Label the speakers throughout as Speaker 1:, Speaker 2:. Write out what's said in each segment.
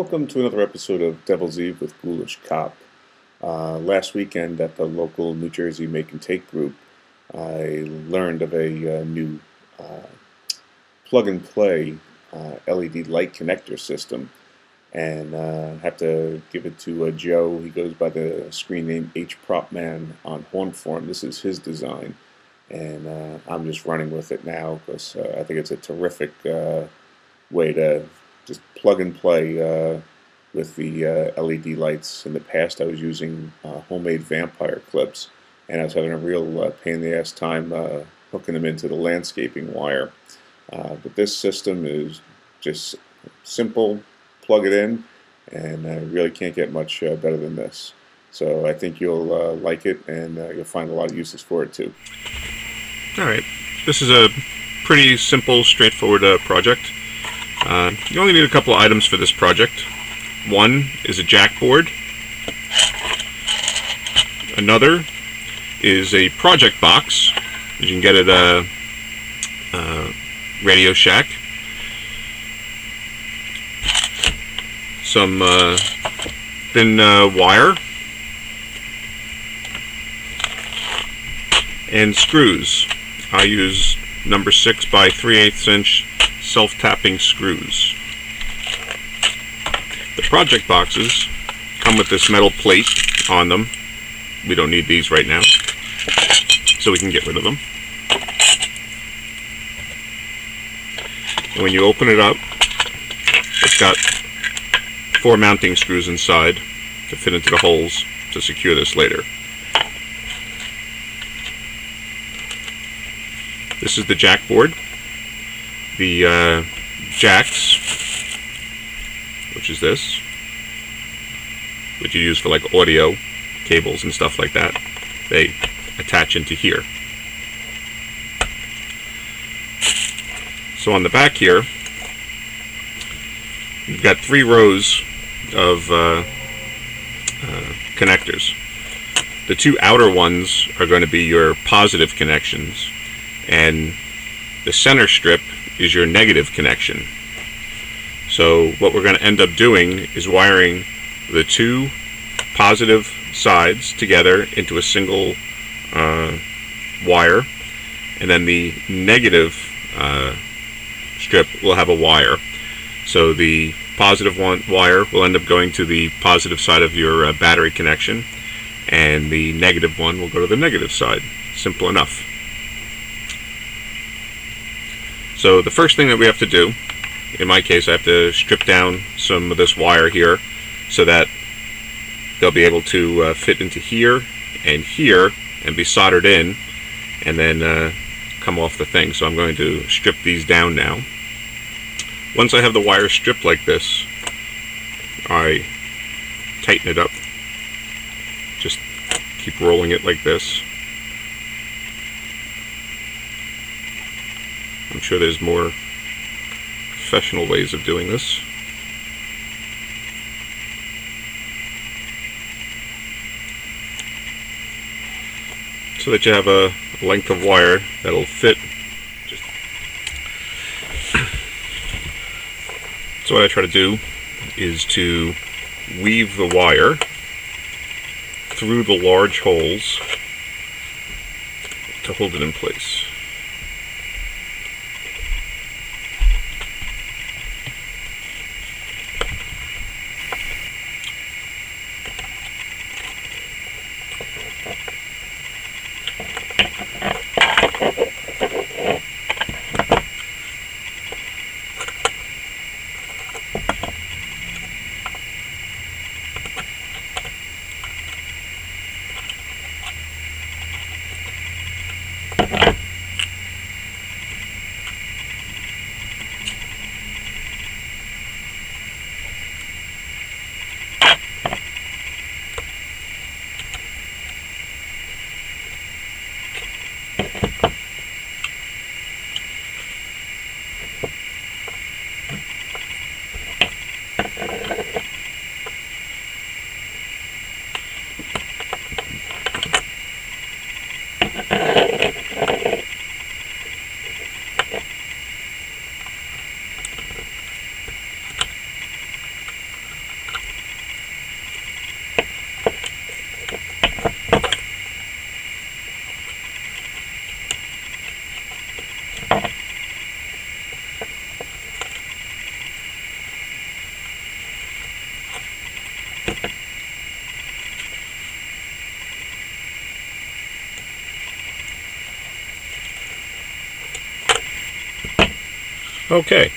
Speaker 1: Welcome to another episode of Devil's Eve with Ghoulish Cop. Last weekend at the local New Jersey Make and Take group, I learned of a new plug-and-play LED light connector system, and have to give it to Joe. He goes by the screen name hpropman on Hornform. This is his design, and I'm just running with it now because I think it's a terrific way to just plug and play with the LED lights. In the past, I was using homemade vampire clips, and I was having a real pain in the ass time hooking them into the landscaping wire. But this system is just simple, plug it in, and I really can't get much better than this. So I think you'll like it, and you'll find a lot of uses for it too.
Speaker 2: Alright, this is a pretty simple, straightforward project. You only need a couple of items for this project. One is a jack board. Another is a project box. You can get it at Radio Shack. Some thin wire. And screws. I use number 6 by 3/8 inch self-tapping screws. The project boxes come with this metal plate on them. We don't need these right now, so we can get rid of them. And when you open it up, it's got 4 mounting screws inside to fit into the holes to secure this later. This is the jack board. The jacks, which is this, which you use for like audio cables and stuff like that, they attach into here. So on the back here, you've got 3 rows of connectors. The 2 outer ones are going to be your positive connections, and the center strip is your negative connection. So what we're going to end up doing is wiring the 2 positive sides together into a single wire, and then the negative strip will have a wire. So the positive wire will end up going to the positive side of your battery connection, and the negative one will go to the negative side. Simple enough. So the first thing that we have to do, in my case, I have to strip down some of this wire here so that they'll be able to fit into here and be soldered in, and then come off the thing. So I'm going to strip these down now. Once I have the wire stripped like this, I tighten it up. Just keep rolling it like this. I'm sure there's more professional ways of doing this. So that you have a length of wire that'll fit. So what I try to do is to weave the wire through the large holes to hold it in place. Okay,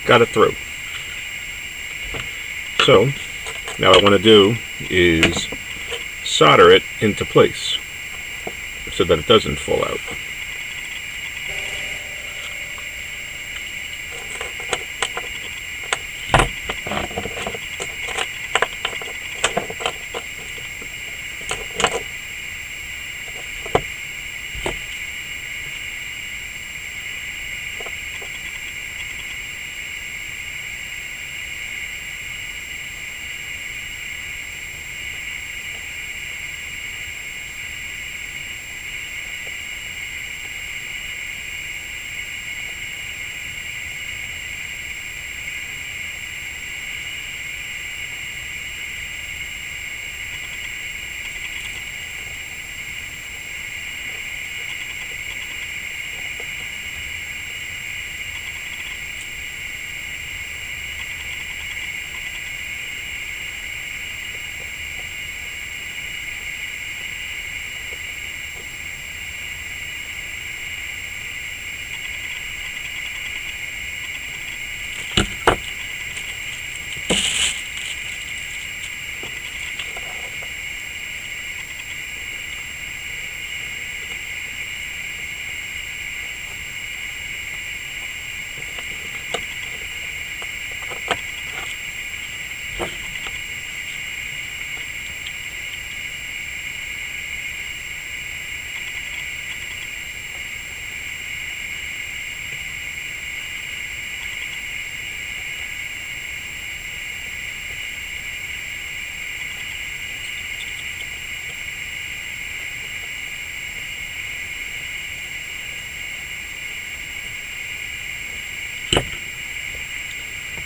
Speaker 2: got it through. So now what I want to do is solder it into place so that it doesn't fall out.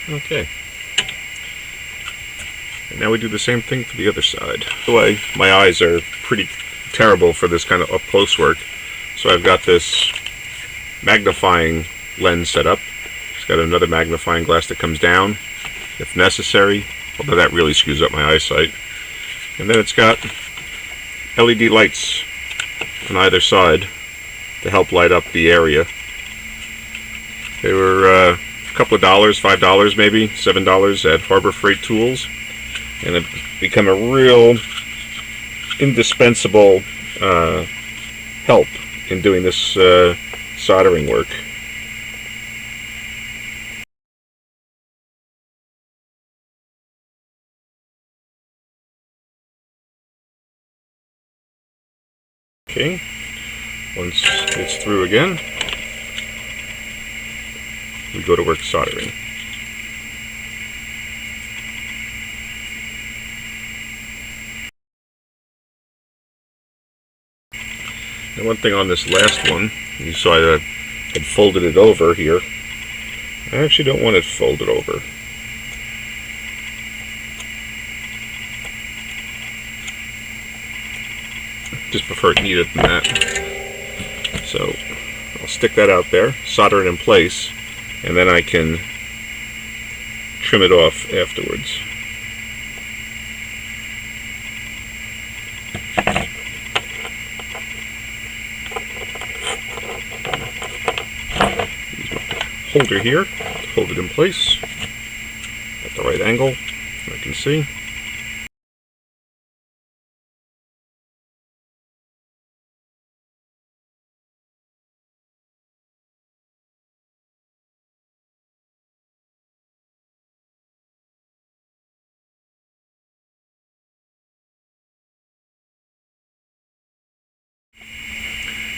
Speaker 2: Okay. And now we do the same thing for the other side. By the way, my eyes are pretty terrible for this kind of up-close work, so I've got this magnifying lens set up. It's got another magnifying glass that comes down, if necessary, although that really screws up my eyesight. And then it's got LED lights on either side to help light up the area. They were a couple of dollars, $5 maybe, $7 at Harbor Freight Tools, and it's become a real indispensable help in doing this soldering work. Okay, once it's through again, we go to work soldering. And one thing on this last one, you saw I had folded it over here. I actually don't want it folded over. Just prefer it neater than that. So I'll stick that out there, solder it in place, and then I can trim it off afterwards. Use my holder here to hold it in place at the right angle, I can see.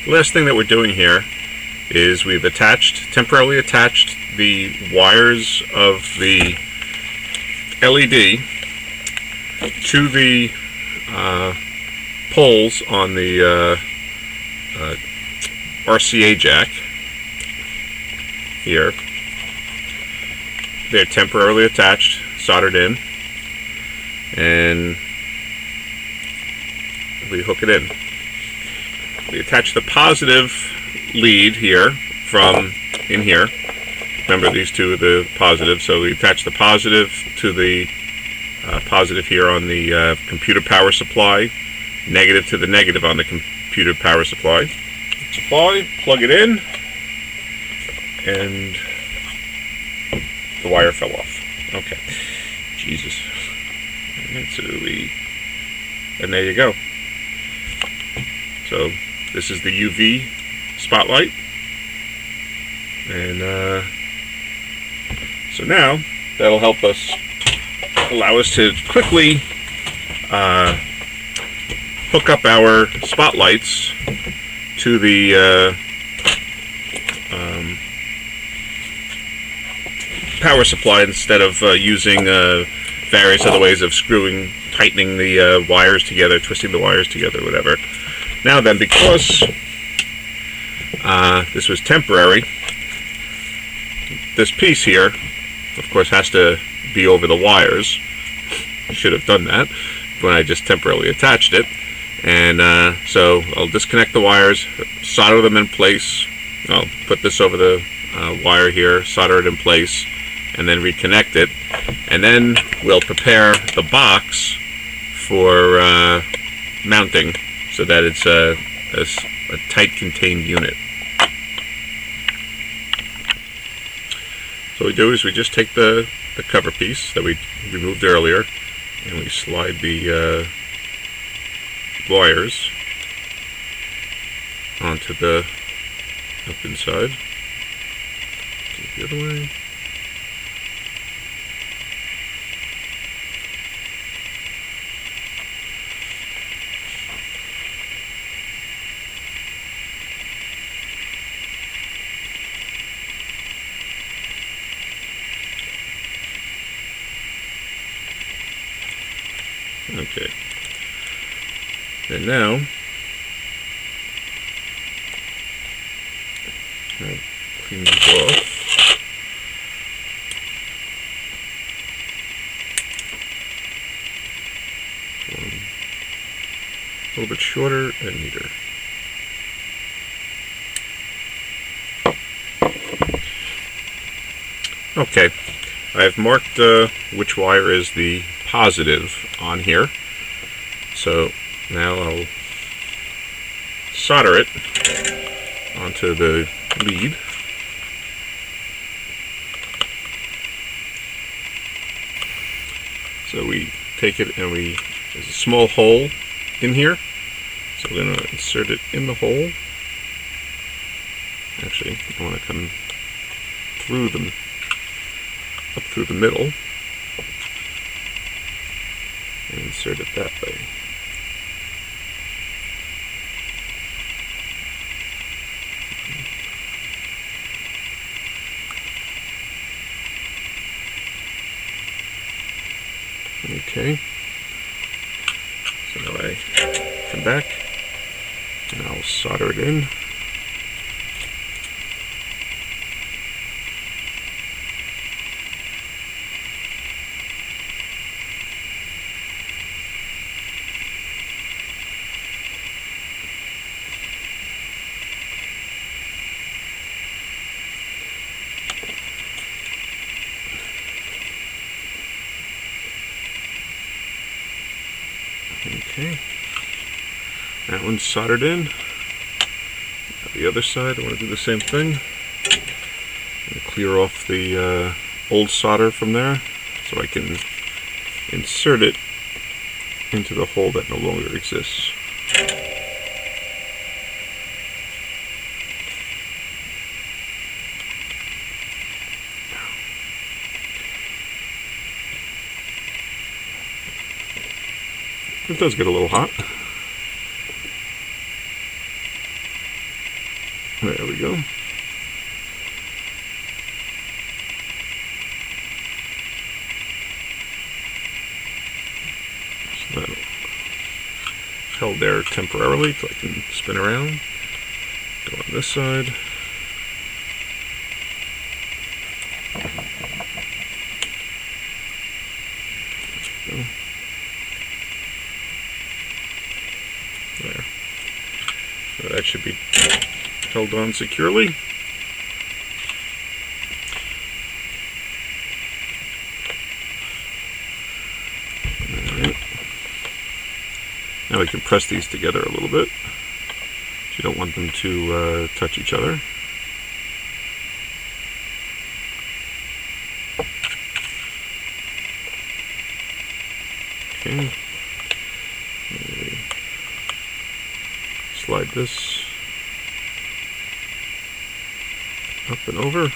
Speaker 2: The last thing that we're doing here is we've temporarily attached the wires of the LED to the poles on the RCA jack here. They're temporarily attached, soldered in, and we hook it in. We attach the positive lead here from in here. Remember, these two are the positive, so we attach the positive to the positive here on the computer power supply, negative to the negative on the computer power supply. Plug it in, and the wire fell off. Okay. Jesus. And there you go. So this is the UV spotlight. And so now that'll help us, allow us to quickly hook up our spotlights to the power supply instead of using various other ways of tightening the wires together, twisting the wires together, whatever. Now then, because this was temporary, this piece here, of course, has to be over the wires. Should have done that when I just temporarily attached it. And so I'll disconnect the wires, solder them in place. I'll put this over the wire here, solder it in place, and then reconnect it. And then we'll prepare the box for mounting so that it's a tight contained unit. So what we do is we just take the cover piece that we removed earlier and we slide the wires onto the up inside. The other way. Okay. And now, I'll clean these off. A little bit shorter and neater. Okay, I've marked which wire is the positive on here. So now I'll solder it onto the lead. So we take it and there's a small hole in here. So we're going to insert it in the hole. Actually, I want to come through them, up through the middle, and insert it that way. Okay, so now I come back and I'll solder it in. Okay, that one's soldered in. Now the other side, I want to do the same thing. I'm going to clear off the old solder from there so I can insert it into the hole that no longer exists. It does get a little hot. There we go. So that'll held there temporarily so I can spin around. Go on this side. There. So that should be held on securely. Alright. Now we can press these together a little bit. You don't want them to touch each other. Okay. Slide this up and over.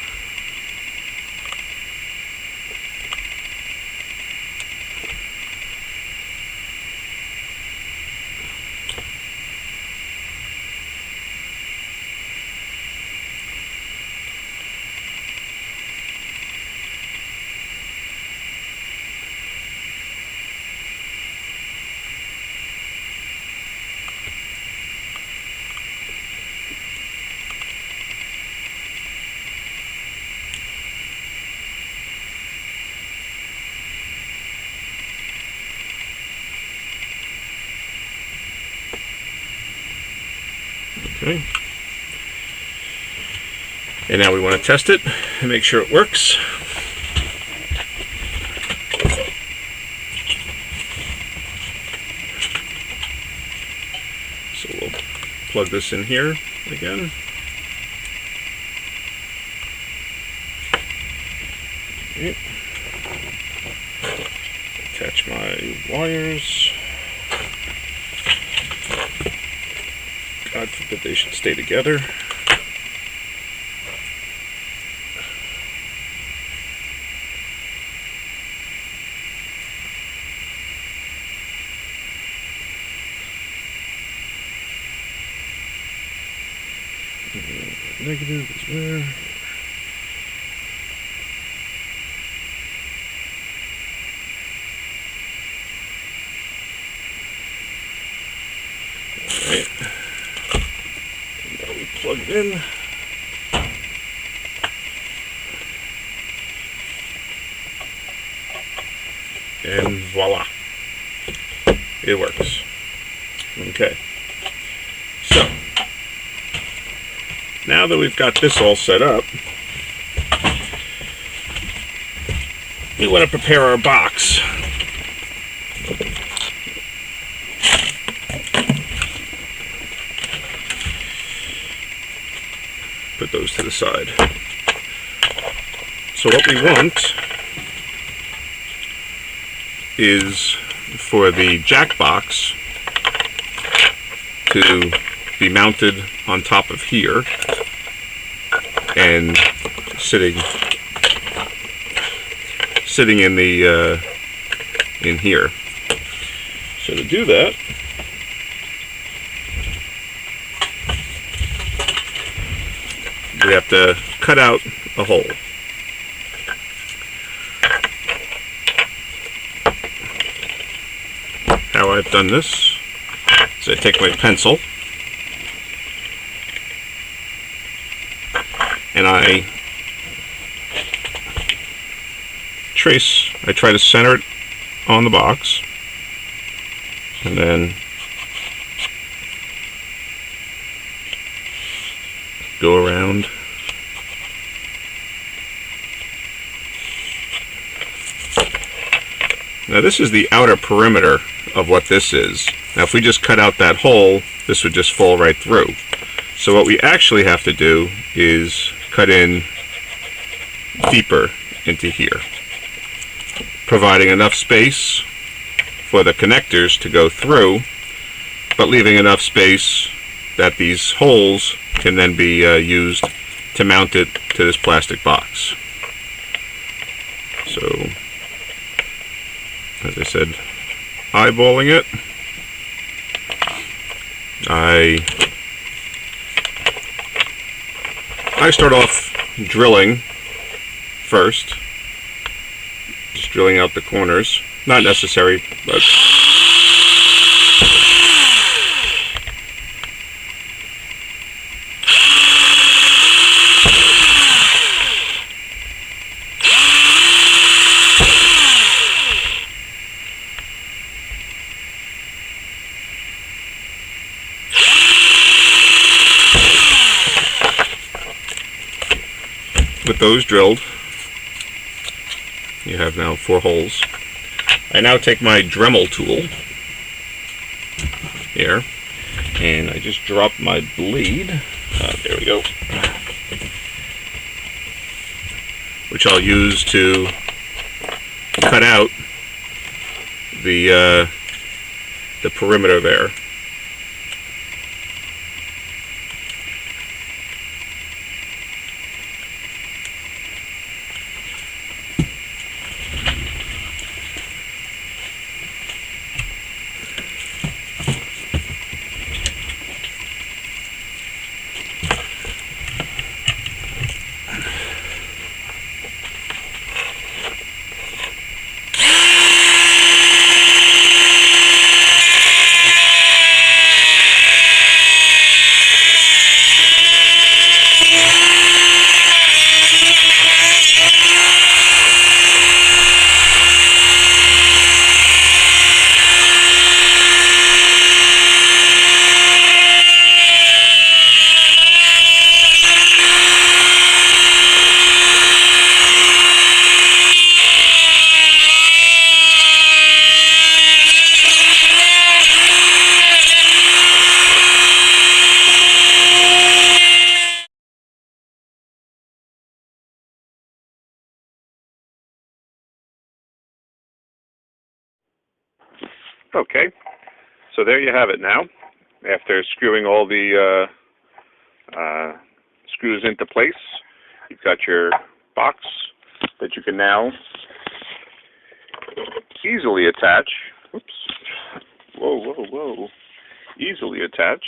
Speaker 2: Okay. And now we want to test it and make sure it works. So we'll plug this in here again. Okay. Attach my wires. God forbid they should stay together. Negative is where? Alright. Now we plug it in. And voila. It works. Okay. So, now that we've got this all set up, we want to prepare our box. Put those to the side. So what we want is for the jack box to be mounted on top of here and sitting in the in here. So to do that, we have to cut out a hole. How I've done this is I take my pencil and I try to center it on the box, and then go around Now this is the outer perimeter of what this is. Now if we just cut out that hole, this would just fall right through. So what we actually have to do is cut in deeper into here, providing enough space for the connectors to go through, but leaving enough space that these holes can then be used to mount it to this plastic box. So, as I said, eyeballing it, I start off drilling first, just drilling out the corners. Not necessary, but with those drilled, you have now 4 holes. I now take my Dremel tool here, and I just drop my blade. There we go. Which I'll use to cut out the perimeter there. Okay, so there you have it now. After screwing all the screws into place, you've got your box that you can now easily attach. Oops. Whoa, whoa, whoa. Easily attach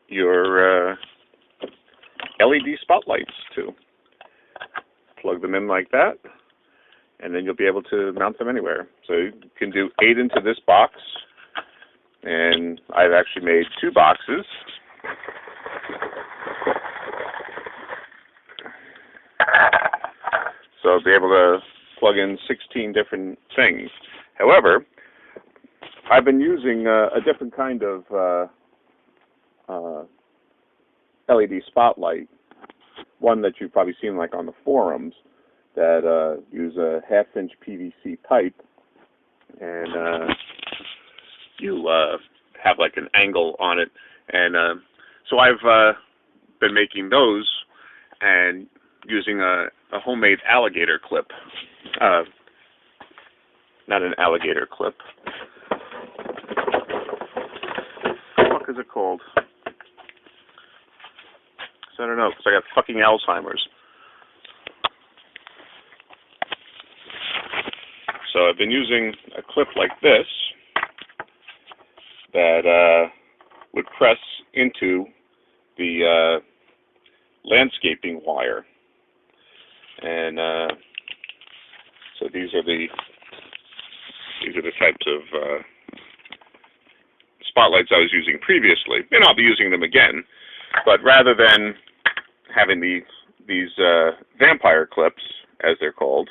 Speaker 2: your LED spotlights to. Plug them in like that, and then you'll be able to mount them anywhere. So you can do 8 into this box, and I've actually made 2 boxes. So I'll be able to plug in 16 different things. However, I've been using a different kind of LED spotlight, one that you've probably seen like on the forums, that use a 1/2-inch PVC pipe, and you have like an angle on it, and so I've been making those and using a homemade alligator clip, not an alligator clip. What the fuck is it called? I don't know, because I got fucking Alzheimer's. So I've been using a clip like this that would press into the landscaping wire, and so these are the types of spotlights I was using previously, and I'll be using them again. But rather than having these vampire clips, as they're called,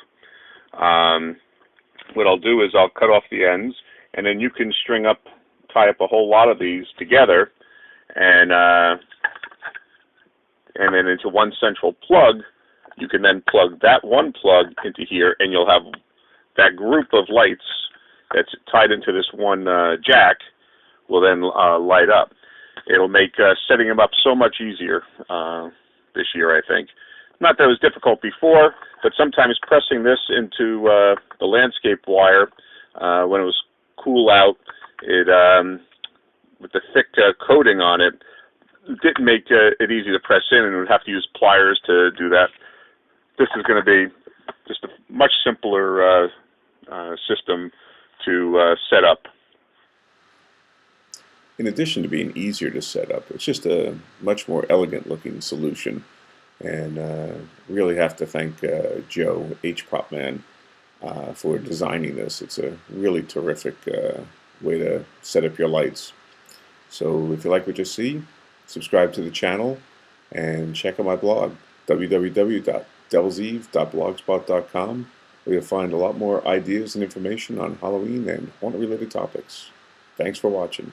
Speaker 2: what I'll do is I'll cut off the ends, and then you can tie up a whole lot of these together, and then into one central plug. You can then plug that one plug into here, and you'll have that group of lights that's tied into this one jack will then light up. It'll make setting them up so much easier this year, I think. Not that it was difficult before, but sometimes pressing this into the landscape wire when it was cool out, it with the thick coating on it, didn't make it easy to press in, and would have to use pliers to do that. This is going to be just a much simpler system to set up.
Speaker 1: In addition to being easier to set up, it's just a much more elegant looking solution. And really have to thank Joe, hpropman, for designing this. It's a really terrific way to set up your lights. So if you like what you see, subscribe to the channel and check out my blog, www.delseve.blogspot.com, where you'll find a lot more ideas and information on Halloween and haunt-related topics. Thanks for watching.